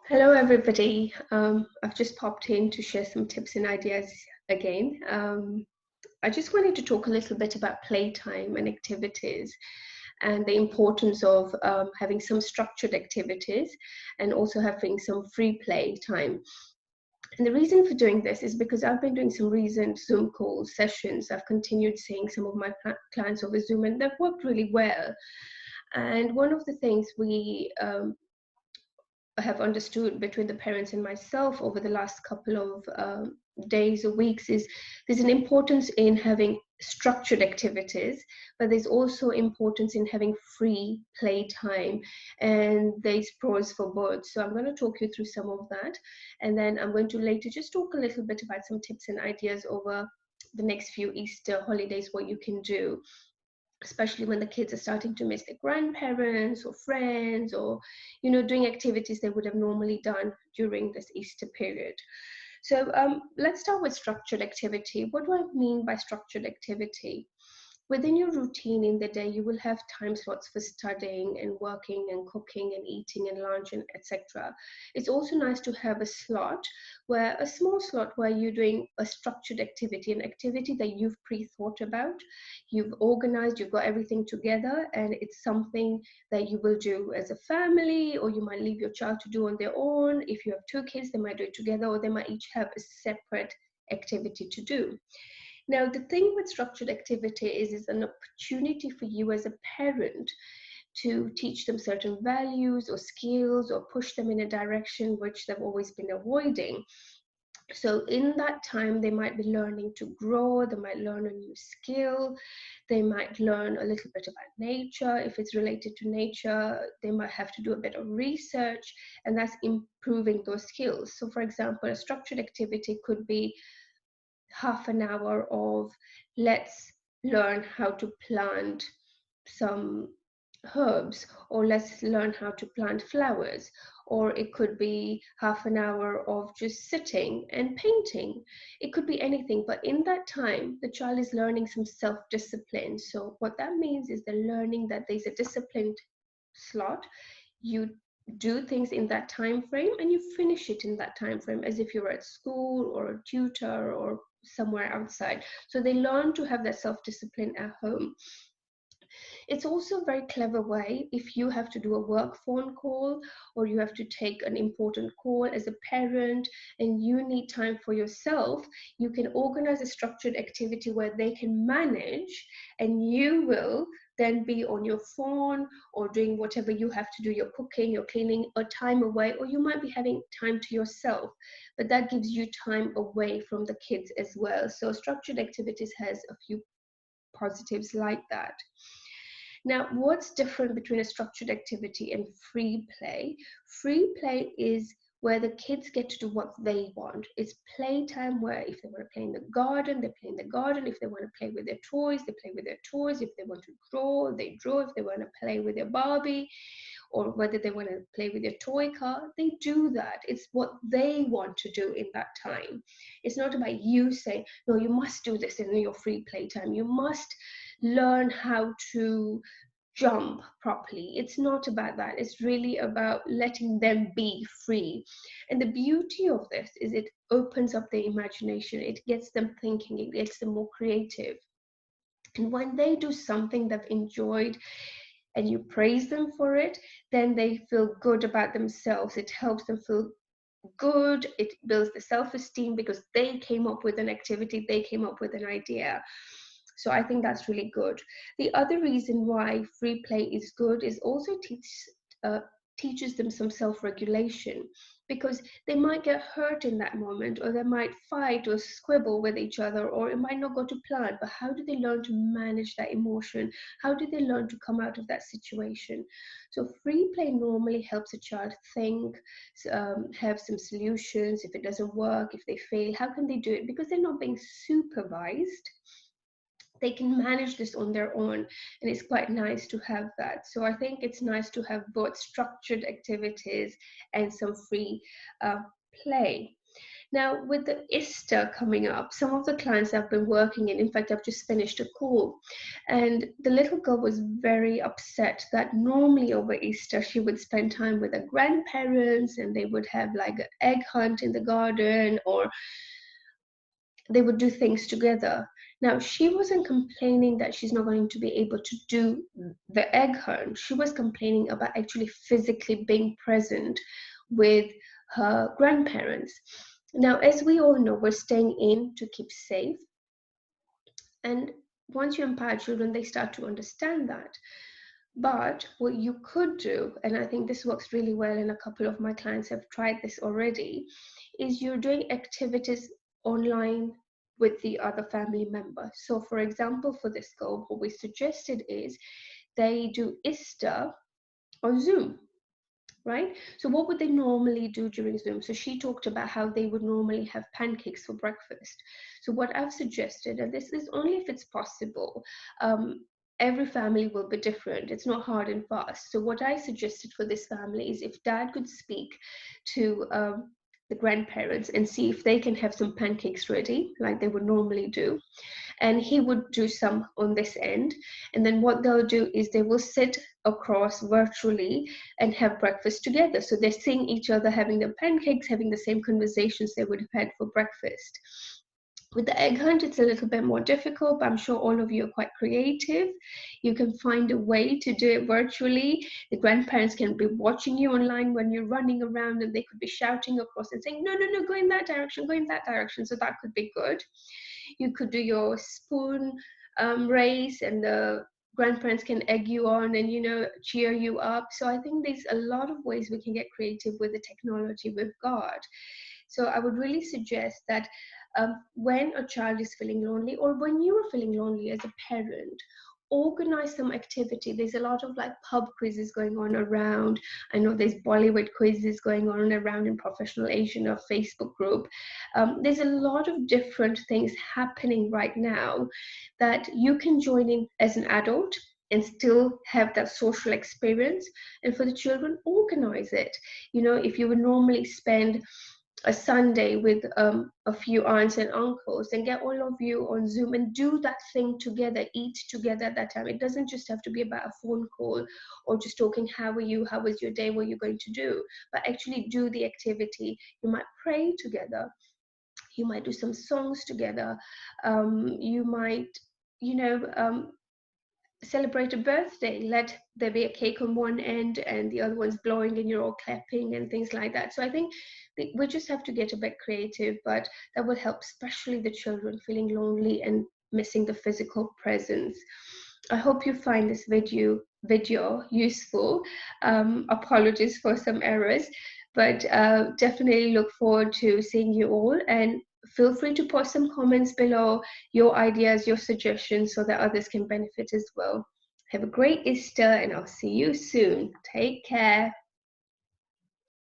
Hello, everybody. I've just popped in to share some tips and ideas again. I just wanted to talk a little bit about playtime and activities and the importance of having some structured activities and also having some free play time. And the reason for doing this is because I've been doing some recent Zoom call sessions. I've continued seeing some of my clients over Zoom, and they've worked really well. And one of the things we have understood between the parents and myself over the last couple of days or weeks is there's an importance in having structured activities, but there's also importance in having free play time, and there's pros for both. So I'm going to talk you through some of that, and then I'm going to later just talk a little bit about some tips and ideas over the next few Easter holidays, what you can do, especially when the kids are starting to miss their grandparents or friends, or doing activities they would have normally done during this Easter period. So let's start with structured activity. What do I mean by structured activity? Within your routine in the day, you will have time slots for studying and working and cooking and eating and lunch and etc. It's also nice to have a slot, where a small slot where you're doing a structured activity, an activity that you've pre-thought about, you've organized, you've got everything together, and it's something that you will do as a family, or you might leave your child to do on their own. If you have two kids, they might do it together, or they might each have a separate activity to do. Now, the thing with structured activity is it's an opportunity for you as a parent to teach them certain values or skills or push them in a direction which they've always been avoiding. So in that time, they might be learning to grow, they might learn a new skill, they might learn a little bit about nature. If it's related to nature, they might have to do a bit of research, and that's improving those skills. So for example, a structured activity could be half an hour of let's learn how to plant some herbs, or let's learn how to plant flowers, or it could be half an hour of just sitting and painting. It could be anything, but in that time the child is learning some self-discipline. So what that means is they're learning that there's a disciplined slot. You do things in that time frame and you finish it in that time frame, as if you're at school or a tutor or somewhere outside. So they learn to have that self-discipline at home. It's also a very clever way if you have to do a work phone call, or you have to take an important call as a parent and you need time for yourself. You can organize a structured activity where they can manage, and you will then be on your phone or doing whatever you have to do, your cooking, your cleaning, a time away, or you might be having time to yourself, but that gives you time away from the kids as well. So structured activities has a few positives like that. Now, what's different between a structured activity and free play? Free play is where the kids get to do what they want. It's playtime where if they want to play in the garden, they play in the garden. If they want to play with their toys, they play with their toys. If they want to draw, they draw. If they want to play with their Barbie, or whether they want to play with their toy car, they do that. It's what they want to do in that time. It's not about you saying, no, you must do this in your free playtime. You must learn how to jump properly. It's not about that. It's really about letting them be free. And the beauty of this is it opens up their imagination. It gets them thinking. It gets them more creative. And when they do something they've enjoyed and you praise them for it, then they feel good about themselves. It helps them feel good. It builds the self-esteem because they came up with an activity, they came up with an idea. So I think that's really good. The other reason why free play is good is also uh, teaches them some self-regulation, because they might get hurt in that moment, or they might fight or squabble with each other, or it might not go to plan. But how do they learn to manage that emotion? How do they learn to come out of that situation? So free play normally helps a child think, have some solutions. If it doesn't work, if they fail, how can they do it? Because they're not being supervised, they can manage this on their own, and it's quite nice to have that. So I think it's nice to have both structured activities and some free play. Now, with the Easter coming up, some of the clients I've been working in fact, I've just finished a call, and the little girl was very upset that normally over Easter she would spend time with her grandparents and they would have like an egg hunt in the garden, or they would do things together. Now, she wasn't complaining that she's not going to be able to do the egg hunt. She was complaining about actually physically being present with her grandparents. Now, as we all know, we're staying in to keep safe. And once you empower children, they start to understand that. But what you could do, and I think this works really well, and a couple of my clients have tried this already, is you're doing activities online with the other family member. So for example, for this girl, what we suggested is they do Easter on Zoom, right? So what would they normally do during Zoom? So she talked about how they would normally have pancakes for breakfast. So what I've suggested, and this is only if it's possible, every family will be different. It's not hard and fast. So what I suggested for this family is if dad could speak to the grandparents and see if they can have some pancakes ready like they would normally do, and he would do some on this end, and then what they'll do is they will sit across virtually and have breakfast together. So they're seeing each other having their pancakes, having the same conversations they would have had for breakfast. With the egg hunt, it's a little bit more difficult, but I'm sure all of you are quite creative. You can find a way to do it virtually. The grandparents can be watching you online when you're running around, and they could be shouting across and saying, no, no, no, go in that direction, go in that direction. So that could be good. You could do your spoon race, and the grandparents can egg you on and, you know, cheer you up. So I think there's a lot of ways we can get creative with the technology we've got. So I would really suggest that when a child is feeling lonely, or when you are feeling lonely as a parent, organize some activity. There's a lot of like pub quizzes going on around. I know there's Bollywood quizzes going on around in Professional Asian or Facebook group. There's a lot of different things happening right now that you can join in as an adult and still have that social experience. And for the children, organize it. You know, if you would normally spend a Sunday with a few aunts and uncles, and get all of you on Zoom and do that thing together, eat together at that time. It doesn't just have to be about a phone call or just talking, how are you, how was your day, what are you going to do, but actually do the activity. You might pray together, you might do some songs together, you might, you know, celebrate a birthday, let there be a cake on one end and the other one's blowing and you're all clapping and things like that. So I think we just have to get a bit creative, but that will help especially the children feeling lonely and missing the physical presence. I hope you find this video useful. Apologies for some errors, but definitely look forward to seeing you all, and feel free to post some comments below, your ideas, your suggestions, so that others can benefit as well. Have a great Easter, and I'll see you soon. Take care.